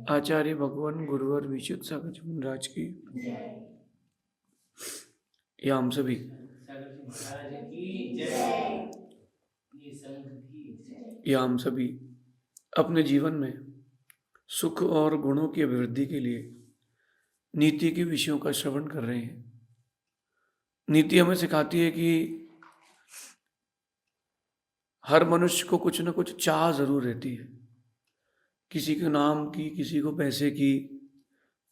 आचार्य भगवान गुरुवर विशुद्ध सागर जी महाराज की या हम सभी या हम सभी अपने जीवन में सुख और गुणों की अभिवृद्धि के लिए नीति के विषयों का श्रवण कर रहे हैं। नीति हमें सिखाती है कि हर मनुष्य को कुछ न कुछ चाह जरूर रहती है, किसी के नाम की, किसी को पैसे की,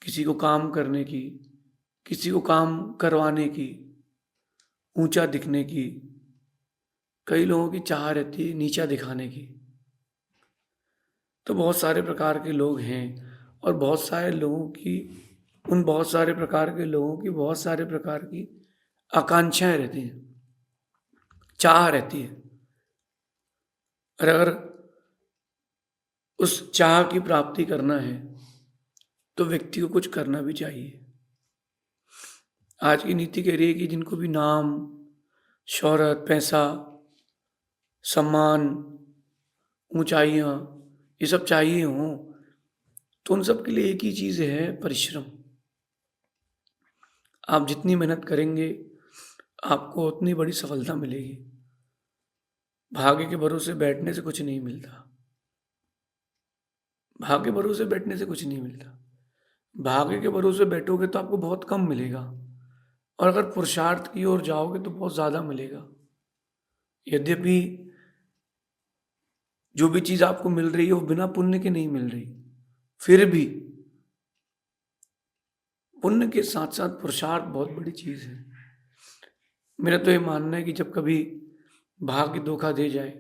किसी को काम करने की, किसी को काम करवाने की, ऊंचा दिखने की। कई लोगों की चाह रहती है नीचा दिखाने की। तो बहुत सारे प्रकार के लोग हैं और बहुत सारे लोगों की बहुत सारे प्रकार के लोगों की बहुत सारे प्रकार की आकांक्षाएं रहती हैं, चाह रहती है। और अगर उस चाह की प्राप्ति करना है तो व्यक्ति को कुछ करना भी चाहिए। आज की नीति कह रही है कि जिनको भी नाम, शोहरत, पैसा, सम्मान, ऊंचाइयां ये सब चाहिए हों तो उन सब के लिए एक ही चीज है, परिश्रम। आप जितनी मेहनत करेंगे आपको उतनी बड़ी सफलता मिलेगी। भाग्य के भरोसे बैठने से कुछ नहीं मिलता। भाग्य के भरोसे बैठने से कुछ नहीं मिलता। भाग्य के भरोसे बैठोगे तो आपको बहुत कम मिलेगा, और अगर पुरुषार्थ की ओर जाओगे तो बहुत ज्यादा मिलेगा। यद्यपि जो भी चीज आपको मिल रही है वो बिना पुण्य के नहीं मिल रही, फिर भी पुण्य के साथ साथ पुरुषार्थ बहुत बड़ी चीज है। मेरा तो ये मानना है कि जब कभी भाग्य धोखा दे जाए,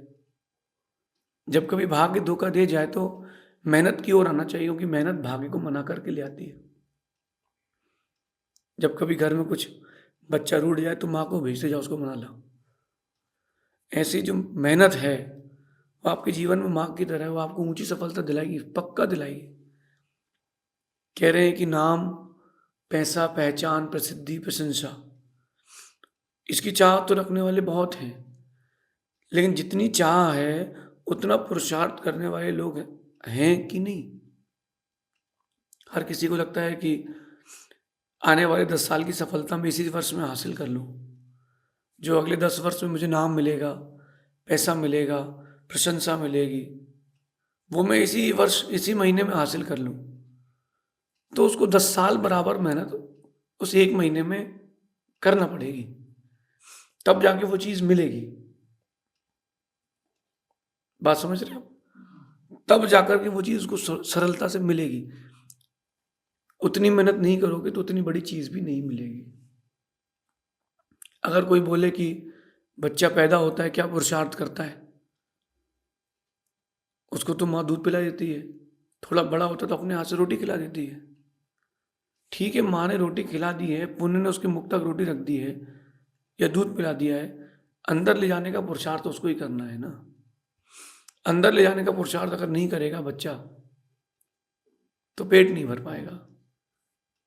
जब कभी भाग्य धोखा दे जाए तो मेहनत की ओर आना चाहिए, क्योंकि मेहनत भाग्य को मना करके ले आती है। जब कभी घर में कुछ बच्चा रूठ जाए तो माँ को भेजते जाओ, उसको मना लो। ऐसी जो मेहनत है वो आपके जीवन में माँ की तरह है, वो आपको ऊंची सफलता दिलाएगी, पक्का दिलाएगी। कह रहे हैं कि नाम, पैसा, पहचान, प्रसिद्धि, प्रशंसा, इसकी चाह तो रखने वाले बहुत हैं, लेकिन जितनी चाह है उतना पुरुषार्थ करने वाले लोग हैं कि नहीं। हर किसी को लगता है कि आने वाले 10 साल की सफलता मैं इसी वर्ष में हासिल कर लूं, जो अगले 10 वर्ष में मुझे नाम मिलेगा, पैसा मिलेगा, प्रशंसा मिलेगी, वो मैं इसी वर्ष, इसी महीने में हासिल कर लूं। तो उसको 10 साल बराबर मेहनत उस एक महीने में करना पड़ेगी, तब जाके वो चीज मिलेगी। बात समझ रहे हो? तब जाकर के वो चीज उसको सरलता से मिलेगी। उतनी मेहनत नहीं करोगे तो उतनी बड़ी चीज भी नहीं मिलेगी। अगर कोई बोले कि बच्चा पैदा होता है क्या पुरुषार्थ करता है, उसको तो माँ दूध पिला देती है, थोड़ा बड़ा होता तो अपने हाथ से रोटी खिला देती है। ठीक है, माँ ने रोटी खिला दी है, पुण्य ने उसके मुख तक रोटी रख दी है या दूध पिला दिया है, अंदर ले जाने का पुरुषार्थ उसको ही करना है ना। अंदर ले जाने का पुरुषार्थ अगर नहीं करेगा बच्चा तो पेट नहीं भर पाएगा।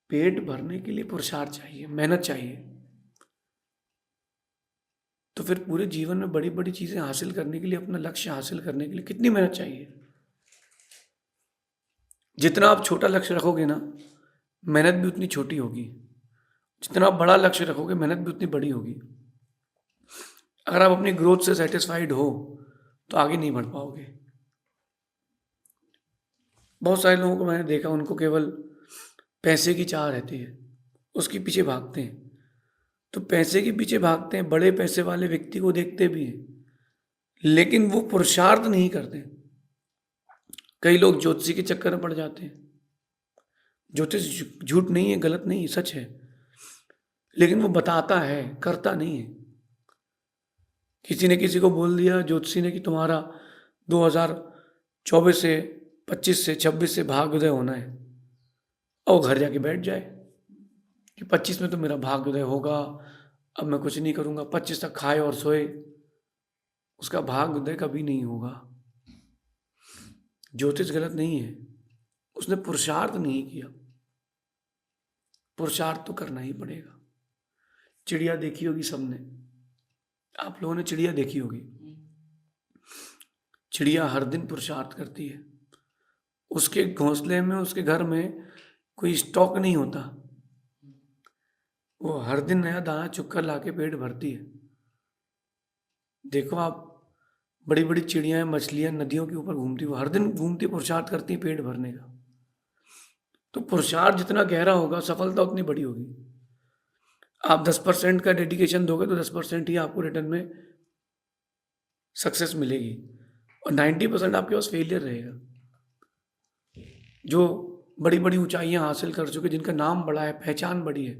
पेट भरने के लिए पुरुषार्थ चाहिए, मेहनत चाहिए। तो फिर पूरे जीवन में बड़ी बड़ी चीजें हासिल करने के लिए, अपना लक्ष्य हासिल करने के लिए कितनी मेहनत चाहिए। जितना आप छोटा लक्ष्य रखोगे ना, मेहनत भी उतनी छोटी होगी। जितना आप बड़ा लक्ष्य रखोगे, मेहनत भी उतनी बड़ी होगी। अगर आप अपनी ग्रोथ से सेटिस्फाइड हो तो आगे नहीं बढ़ पाओगे। बहुत सारे लोगों को मैंने देखा, उनको केवल पैसे की चाह रहती है, उसके पीछे भागते हैं। तो पैसे के पीछे भागते हैं, बड़े पैसे वाले व्यक्ति को देखते भी हैं, लेकिन वो पुरुषार्थ नहीं करते। कई लोग ज्योतिषी के चक्कर में पड़ जाते हैं। ज्योतिष झूठ नहीं है, गलत नहीं है, सच है, लेकिन वो बताता है, करता नहीं है। किसी ने किसी को बोल दिया ज्योतिषी ने कि तुम्हारा 2024 से 25 से 26 से भाग्योदय होना है, और घर जाके बैठ जाए कि 25 में तो मेरा भाग्योदय होगा, अब मैं कुछ नहीं करूंगा, 25 तक खाए और सोए। उसका भाग्योदय कभी नहीं होगा। ज्योतिष गलत नहीं है, उसने पुरुषार्थ नहीं किया। पुरुषार्थ तो करना ही पड़ेगा। चिड़िया देखी होगी सबने, आप लोगों ने चिड़िया देखी होगी। चिड़िया हर दिन पुरुषार्थ करती है, उसके घोंसले में, उसके घर में कोई स्टॉक नहीं होता। वो हर दिन नया दाना चुग कर ला के पेट भरती है। देखो आप, बड़ी बड़ी चिड़ियाँ, मछलियाँ नदियों के ऊपर घूमती, वो हर दिन घूमती, पुरुषार्थ करती हैं पेट भरने का। तो पुरुषार्थ जितना गहरा होगा, सफलता उतनी बड़ी होगी। आप 10% का डेडिकेशन दोगे तो 10% ही आपको रिटर्न में सक्सेस मिलेगी, और 90% आपके पास फेलियर रहेगा। जो बड़ी बड़ी ऊंचाइयां हासिल कर चुके, जिनका नाम बड़ा है, पहचान बड़ी है,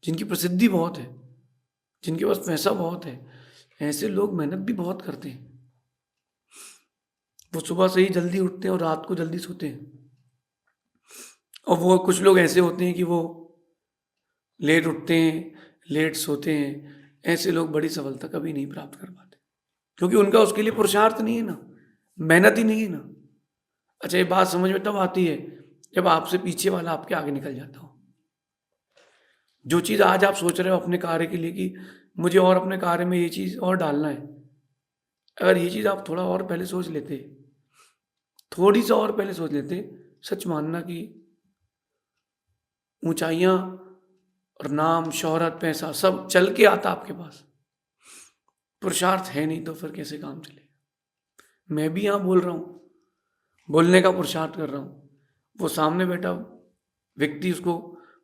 जिनकी प्रसिद्धि बहुत है, जिनके पास पैसा बहुत है, ऐसे लोग मेहनत भी बहुत करते हैं। वो सुबह से ही जल्दी उठते हैं और रात को जल्दी सोते हैं। और वो कुछ लोग ऐसे होते हैं कि वो लेट उठते हैं, लेट सोते हैं। ऐसे लोग बड़ी सफलता कभी नहीं प्राप्त कर पाते, क्योंकि उनका उसके लिए पुरुषार्थ नहीं है ना, मेहनत ही नहीं है ना। अच्छा, ये बात समझ में तब आती है जब आपसे पीछे वाला आपके आगे निकल जाता हो। जो चीज़ आज आप सोच रहे हो अपने कार्य के लिए कि मुझे और अपने कार्य में ये चीज़ और डालना है, अगर ये चीज़ आप थोड़ा और पहले सोच लेते, थोड़ी सा और पहले सोच लेते, सच मानना कि ऊंचाइयां और नाम, शोहरत, पैसा सब चल के आता आपके पास। पुरुषार्थ है नहीं तो फिर कैसे काम चलेगा। मैं भी यहाँ बोल रहा हूँ, बोलने का पुरुषार्थ कर रहा हूँ, वो सामने बैठा व्यक्ति उसको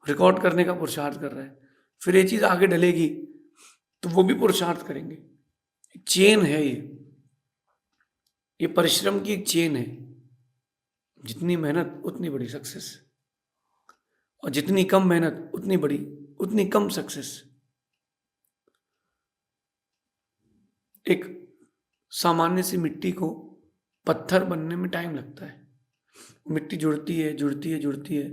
रिकॉर्ड करने का पुरुषार्थ कर रहा है, फिर ये चीज़ आगे डलेगी तो वो भी पुरुषार्थ करेंगे। चेन है ये परिश्रम की एक चेन है। जितनी मेहनत उतनी बड़ी सक्सेस, और जितनी कम मेहनत उतनी कम सक्सेस। एक सामान्य सी मिट्टी को पत्थर बनने में टाइम लगता है। मिट्टी जुड़ती है, जुड़ती है, जुड़ती है,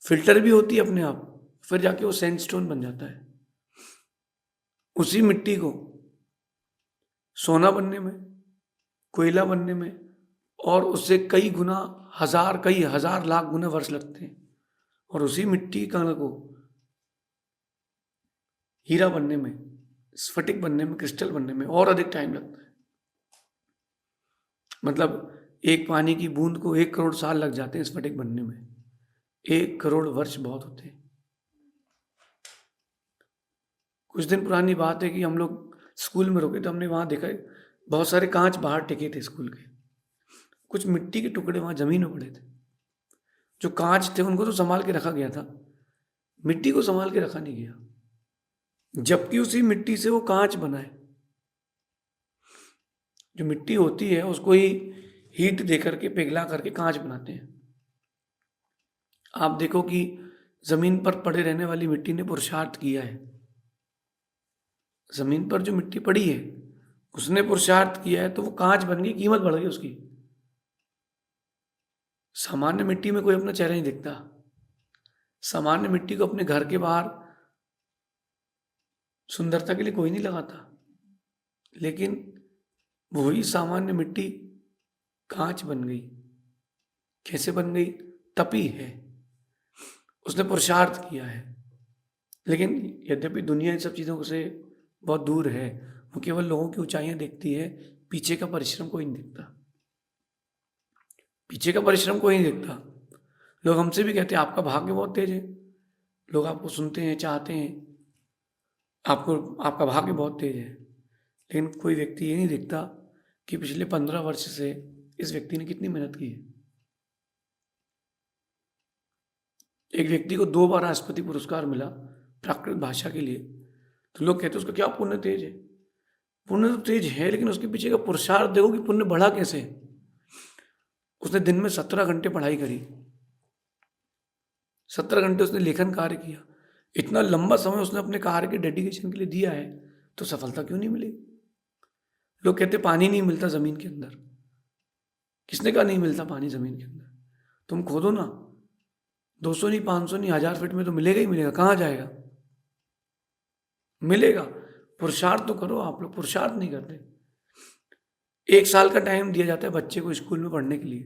फिल्टर भी होती है अपने आप, फिर जाके वो सैंडस्टोन बन जाता है। उसी मिट्टी को सोना बनने में, कोयला बनने में, और उससे कई गुना, कई हजार लाख गुना वर्ष लगते हैं। और उसी मिट्टी कण को हीरा बनने में, स्फटिक बनने में, क्रिस्टल बनने में और अधिक टाइम लगता है। मतलब एक पानी की बूंद को 1 करोड़ साल लग जाते हैं स्फटिक बनने में। 1 करोड़ वर्ष बहुत होते हैं। कुछ दिन पुरानी बात है कि हम लोग स्कूल में रुके तो हमने वहाँ देखा बहुत सारे कांच बाहर टिके थे स्कूल के। कुछ मिट्टी के टुकड़े वहाँ जमीन में पड़े थे। जो कांच थे उनको तो संभाल के रखा गया था, मिट्टी को संभाल के रखा नहीं गया, जबकि उसी मिट्टी से वो कांच बना है। जो मिट्टी होती है उसको ही हीट दे करके, पिघला करके कांच बनाते हैं। आप देखो कि जमीन पर पड़े रहने वाली मिट्टी ने पुरुषार्थ किया है। जमीन पर जो मिट्टी पड़ी है उसने पुरुषार्थ किया है, तो वो कांच बन गई, कीमत बढ़ गई उसकी। सामान्य मिट्टी में कोई अपना चेहरा नहीं दिखता। सामान्य मिट्टी को अपने घर के बाहर सुंदरता के लिए कोई नहीं लगाता, लेकिन वही सामान्य मिट्टी कांच बन गई। कैसे बन गई? तपी है, उसने पुरुषार्थ किया है। लेकिन यद्यपि दुनिया इन सब चीज़ों से बहुत दूर है, वो केवल लोगों की ऊंचाइयां देखती है, पीछे का परिश्रम कोई नहीं दिखता। पीछे का परिश्रम कोई नहीं दिखता। लोग हमसे भी कहते हैं आपका भाग्य बहुत तेज है, लोग आपको सुनते हैं, चाहते हैं, आपका भाग्य बहुत तेज है। लेकिन कोई व्यक्ति ये नहीं दिखता कि पिछले 15 वर्ष से इस व्यक्ति ने कितनी मेहनत की है। एक व्यक्ति को 2 बार राष्ट्रपति पुरस्कार मिला प्राकृत भाषा के लिए, तो लोग कहते हैं उसका क्या पुण्य तेज है। पुण्य तो तेज है, लेकिन उसके पीछे का पुरुषार्थ देखो कि पुण्य बढ़ा कैसे। उसने दिन में 17 घंटे पढ़ाई करी, 17 घंटे उसने लेखन कार्य किया। इतना लंबा समय उसने अपने कार्य के डेडिकेशन के लिए दिया है, तो सफलता क्यों नहीं मिली? लोग कहते पानी नहीं मिलता जमीन के अंदर। किसने कहा नहीं मिलता पानी जमीन के अंदर? तुम खोदो ना, 200 नहीं, 500 नहीं, 1000 फीट में तो मिलेगा ही मिलेगा। कहाँ जाएगा? मिलेगा। पुरुषार्थ तो करो। आप लोग पुरुषार्थ नहीं करते। 1 साल का टाइम दिया जाता है बच्चे को स्कूल में पढ़ने के लिए।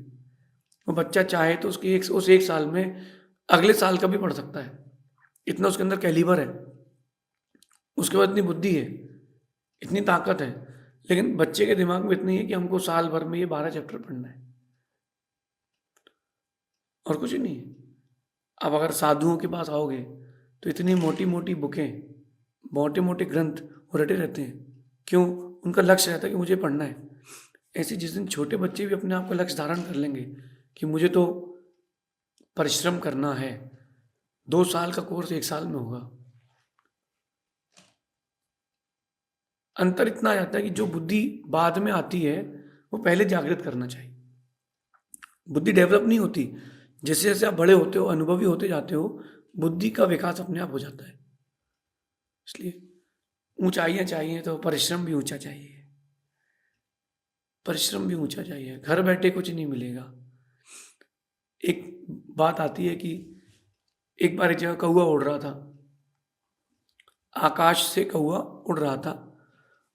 वो बच्चा चाहे तो उस 1 साल में अगले साल का भी पढ़ सकता है, इतना उसके अंदर कैलिबर है, उसके बाद इतनी बुद्धि है, इतनी ताकत है। लेकिन बच्चे के दिमाग में इतनी है कि हमको साल भर में ये 12 चैप्टर पढ़ना है। और कुछ नहीं है। अब अगर साधुओं के पास आओगे तो इतनी मोटी मोटी बुकें, मोटे मोटे ग्रंथ वो रटे रहते हैं। क्यों? उनका लक्ष्य रहता है कि मुझे पढ़ना है। ऐसे जिस दिन छोटे बच्चे भी अपने आप का लक्ष्य धारण कर लेंगे कि मुझे तो परिश्रम करना है, 2 साल का कोर्स 1 साल में होगा। अंतर इतना आ जाता है कि जो बुद्धि बाद में आती है वो पहले जागृत करना चाहिए। बुद्धि डेवलप नहीं होती, जैसे जैसे आप बड़े होते हो, अनुभवी होते जाते हो, बुद्धि का विकास अपने आप हो जाता है। इसलिए ऊंचाइयां चाहिए तो परिश्रम भी ऊंचा चाहिए, परिश्रम भी ऊंचा चाहिए। घर बैठे कुछ नहीं मिलेगा। एक बात आती है कि एक बार एक जगह कौवा उड़ रहा था, आकाश से कौवा उड़ रहा था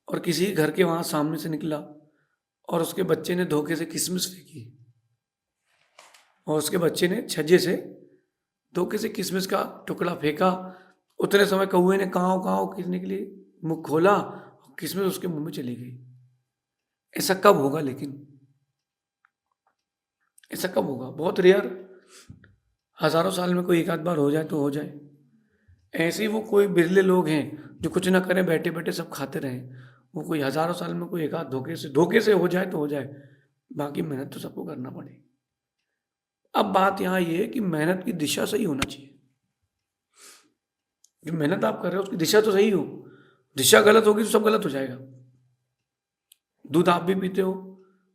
और किसी घर के वहां सामने से निकला और उसके बच्चे ने धोखे से किशमिश फेंकी और उसके बच्चे ने छज्जे से धोखे से किशमिश का टुकड़ा फेंका। उतने समय कौवे ने काँव काँव करने के लिए मुंह खोला और किशमिश उसके मुंह में चली गई। ऐसा कब होगा? लेकिन ऐसा कब होगा? बहुत रेयर, हजारों साल में कोई एक आध बार हो जाए तो हो जाए। ऐसे ही वो कोई बिरले लोग हैं जो कुछ ना करें, बैठे बैठे सब खाते रहें। वो कोई हजारों साल में कोई एक आध धोखे से हो जाए तो हो जाए, बाकी मेहनत तो सबको करना पड़ेगी। अब बात यहाँ ये है कि मेहनत की दिशा सही होना चाहिए। जो मेहनत आप कर रहे हो उसकी दिशा तो सही हो। दिशा गलत होगी तो सब गलत हो जाएगा। दूध आप भी पीते हो,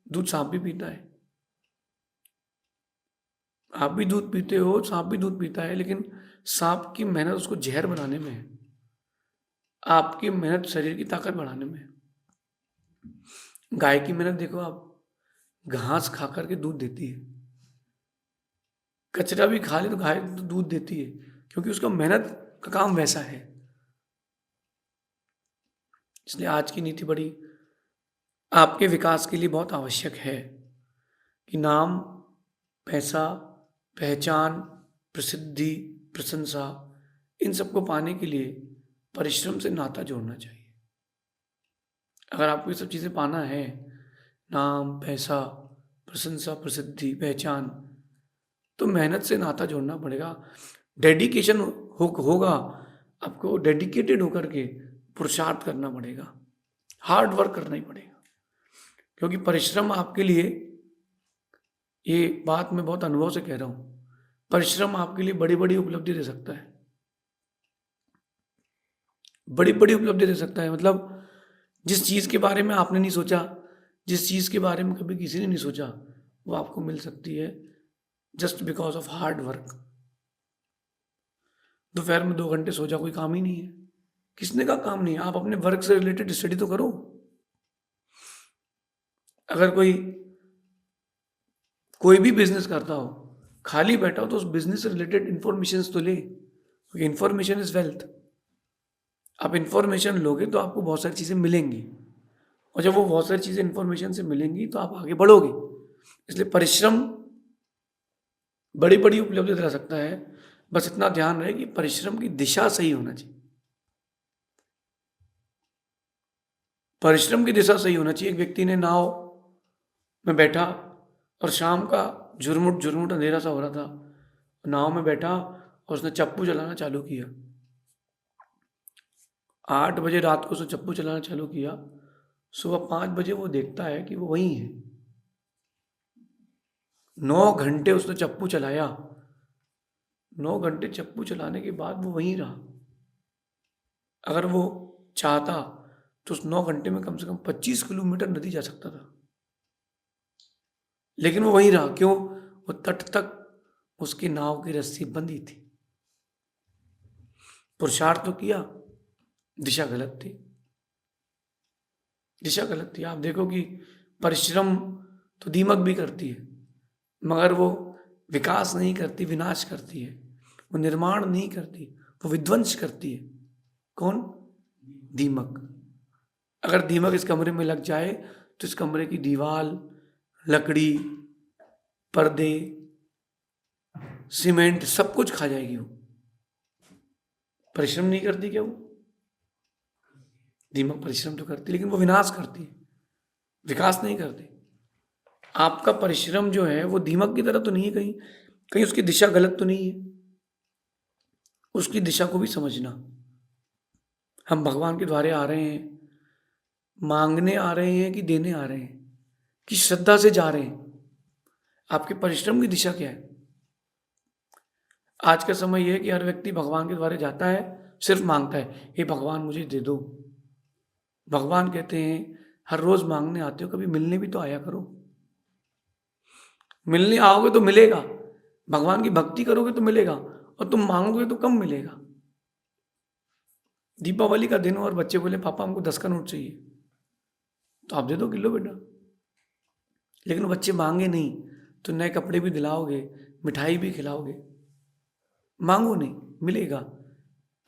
दूध सांप भी पीता है। आप भी दूध पीते हो, सांप भी दूध पीता है, लेकिन सांप की मेहनत उसको जहर बनाने में है, आपकी मेहनत शरीर की ताकत बढ़ाने में है। गाय की मेहनत देखो आप, घास खा करके दूध देती है। कचरा भी खा ले तो गाय दूध देती है, क्योंकि उसका मेहनत का काम वैसा है। इसलिए आज की नीति बड़ी आपके विकास के लिए बहुत आवश्यक है कि नाम, पैसा, पहचान, प्रसिद्धि, प्रशंसा, इन सबको पाने के लिए परिश्रम से नाता जोड़ना चाहिए। अगर आपको ये सब चीज़ें पाना है, नाम, पैसा, प्रशंसा, प्रसिद्धि, पहचान, तो मेहनत से नाता जोड़ना पड़ेगा। डेडिकेशन होगा, आपको डेडिकेटेड होकर के पुरुषार्थ करना पड़ेगा, हार्ड वर्क करना ही पड़ेगा। क्योंकि परिश्रम आपके लिए, ये बात मैं बहुत अनुभव से कह रहा हूँ, परिश्रम आपके लिए बड़ी बड़ी उपलब्धि दे सकता है, बड़ी बड़ी उपलब्धि दे सकता है। मतलब जिस चीज़ के बारे में आपने नहीं सोचा, जिस चीज़ के बारे में कभी किसी ने नहीं सोचा, वो आपको मिल सकती है just because of hard work. दोपहर में 2 घंटे सो जाओ, कोई काम ही नहीं है। किसने का काम नहीं है? आप अपने वर्क से रिलेटेड स्टडी तो करो। अगर कोई भी बिजनेस करता हो, खाली बैठा हो तो उस बिजनेस से रिलेटेड इंफॉर्मेशन तो ले, क्योंकि इंफॉर्मेशन इज वेल्थ। आप इंफॉर्मेशन लोगे तो आपको बहुत सारी चीज़ें मिलेंगी, और जब वो बहुत सारी चीज़ें इंफॉर्मेशन से मिलेंगी तो आप आगे बढ़ोगे। इसलिए परिश्रम बड़ी बड़ी उपलब्धि दिला सकता है। बस इतना ध्यान रहे कि परिश्रम की दिशा सही होना चाहिए। परिश्रम की दिशा सही होना चाहिए। एक व्यक्ति ने नाव में बैठा और शाम का झुरमुट झुरमुट अंधेरा सा हो रहा था, नाव में बैठा और उसने चप्पू चलाना चालू किया। 8 बजे रात को उसने चप्पू चलाना चालू किया, सुबह 5 बजे वो देखता है कि वो वहीं है। 9 घंटे उसने चप्पू चलाया, 9 घंटे चप्पू चलाने के बाद वो वहीं रहा। अगर वो चाहता तो उस 9 घंटे में कम से कम 25 किलोमीटर नदी जा सकता था, लेकिन वो वहीं रहा। क्यों? वो तट तक उसकी नाव की रस्सी बंधी थी। पुरुषार्थ तो किया, दिशा गलत थी, दिशा गलत थी। आप देखो कि परिश्रम तो दीमक भी करती है, मगर वो विकास नहीं करती, विनाश करती है। वो निर्माण नहीं करती, वो विध्वंस करती है। कौन? दीमक। अगर दीमक इस कमरे में लग जाए तो इस कमरे की दीवार, लकड़ी, पर्दे, सीमेंट सब कुछ खा जाएगी। वो परिश्रम नहीं करती क्या? वो दीमक परिश्रम तो करती, लेकिन वो विनाश करती है, विकास नहीं करती। आपका परिश्रम जो है वो दीमक की तरह तो नहीं है कहीं कहीं उसकी दिशा गलत तो नहीं है, उसकी दिशा को भी समझना। हम भगवान के द्वारे आ रहे हैं, मांगने आ रहे हैं कि देने आ रहे हैं, कि श्रद्धा से जा रहे हैं, आपके परिश्रम की दिशा क्या है? आज का समय यह है कि हर व्यक्ति भगवान के द्वारे जाता है, सिर्फ मांगता है, हे भगवान मुझे दे दो। भगवान कहते हैं हर रोज मांगने आते हो, कभी मिलने भी तो आया करो। मिलने आओगे तो मिलेगा, भगवान की भक्ति करोगे तो मिलेगा, और तुम मांगोगे तो कम मिलेगा। दीपावली का दिन हो और बच्चे बोले पापा हमको 10 का नोट चाहिए, तो आप दे दो किलो बेटा। लेकिन वो बच्चे मांगे नहीं तो नए कपड़े भी दिलाओगे, मिठाई भी खिलाओगे। मांगो नहीं, मिलेगा।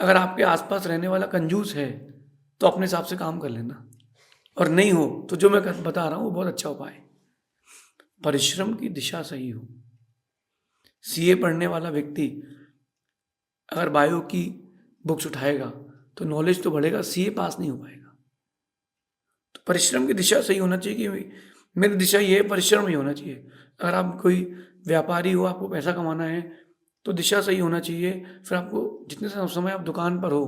अगर आपके आसपास रहने वाला कंजूस है तो अपने हिसाब से काम कर लेना, और नहीं हो तो जो मैं बता रहा हूँ वो बहुत अच्छा उपाय है। परिश्रम की दिशा सही हो। सीए पढ़ने वाला व्यक्ति अगर बायो की बुक्स उठाएगा तो नॉलेज तो बढ़ेगा, सीए पास नहीं हो पाएगा। तो परिश्रम की दिशा सही होना चाहिए कि मेरी दिशा ये है, परिश्रम ही होना चाहिए। अगर आप कोई व्यापारी हो, आपको पैसा कमाना है तो दिशा सही होना चाहिए। फिर आपको जितने समय आप दुकान पर हो,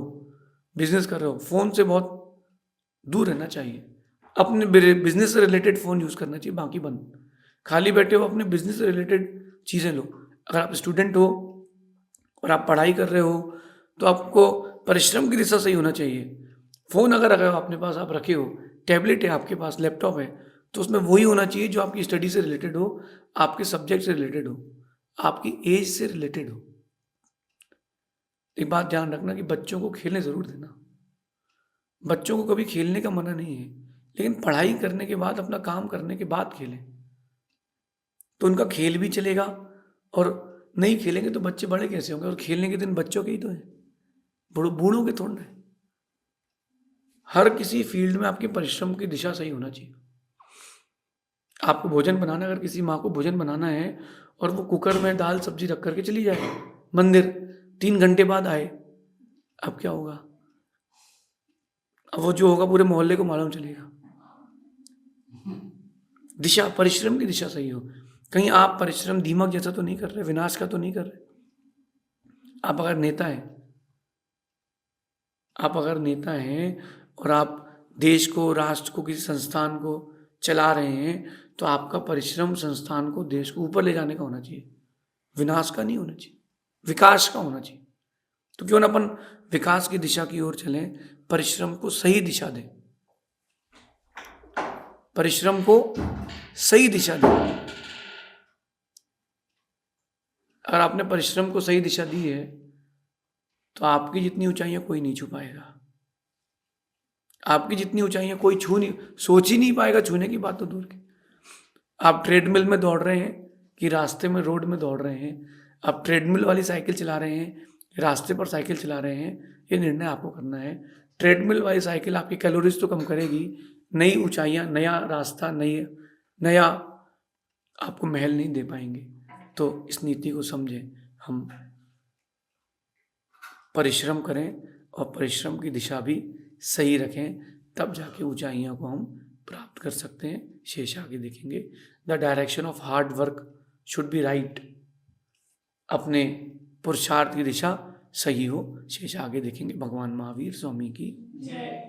बिजनेस कर रहे हो, फ़ोन से बहुत दूर रहना चाहिए। अपने बिजनेस से रिलेटेड फ़ोन यूज़ करना चाहिए, बाकी बंद। खाली बैठे हो, अपने बिजनेस से रिलेटेड चीज़ें लो। अगर आप स्टूडेंट हो और आप पढ़ाई कर रहे हो तो आपको परिश्रम की दिशा सही होना चाहिए। फ़ोन अगर रखे हो अपने पास, आप रखे हो, टैबलेट है आपके पास, लैपटॉप है, तो उसमें वही होना चाहिए जो आपकी स्टडी से रिलेटेड हो, आपके सब्जेक्ट से रिलेटेड हो, आपकी एज से रिलेटेड हो। एक बात ध्यान रखना कि बच्चों को खेलने ज़रूर देना। बच्चों को कभी खेलने का मना नहीं है, लेकिन पढ़ाई करने के बाद, अपना काम करने के बाद खेलें, तो उनका खेल भी चलेगा। और नहीं खेलेंगे तो बच्चे बड़े कैसे होंगे? और खेलने के दिन बच्चों के ही तो हैं, बूढ़ों के थोड़ा है। हर किसी फील्ड में आपके परिश्रम की दिशा सही होना चाहिए। आपको भोजन बनाना, अगर किसी माँ को भोजन बनाना है और वो कुकर में दाल सब्जी रख करके चली जाए मंदिर, 3 घंटे बाद आए, अब क्या होगा? अब वो जो होगा पूरे मोहल्ले को मालूम चलेगा। दिशा, परिश्रम की दिशा सही हो। कहीं आप परिश्रम दीमक जैसा तो नहीं कर रहे, विनाश का तो नहीं कर रहे। आप अगर नेता हैं, और आप देश को, राष्ट्र को, किसी संस्थान को चला रहे हैं, तो आपका परिश्रम संस्थान को, देश को ऊपर ले जाने का होना चाहिए, विनाश का नहीं होना चाहिए, विकास का होना चाहिए। तो क्यों ना अपन विकास की दिशा की ओर चलें, परिश्रम को सही दिशा दें, परिश्रम को सही दिशा दें। अगर आपने परिश्रम को सही दिशा दी है तो आपकी जितनी ऊंचाइयां कोई नहीं छू पाएगा। आपकी जितनी ऊंचाइयां कोई सोच ही नहीं पाएगा, छूने की बात तो दूर की। आप ट्रेडमिल में दौड़ रहे हैं कि रास्ते में, रोड में दौड़ रहे हैं, आप ट्रेडमिल वाली साइकिल चला रहे हैं, रास्ते पर साइकिल चला रहे हैं, ये निर्णय आपको करना है। ट्रेडमिल वाली साइकिल आपकी कैलोरीज तो कम करेगी, नई ऊंचाइयां, नया रास्ता, नया आपको महल नहीं दे पाएंगे। तो इस नीति को समझें, हम परिश्रम करें और परिश्रम की दिशा भी सही रखें, तब जाके ऊंचाइयों को हम प्राप्त कर सकते हैं। शेष आगे देखेंगे। The direction of hard work should be right. अपने पुरुषार्थ की दिशा सही हो। शेष आगे देखेंगे। भगवान महावीर स्वामी की जय।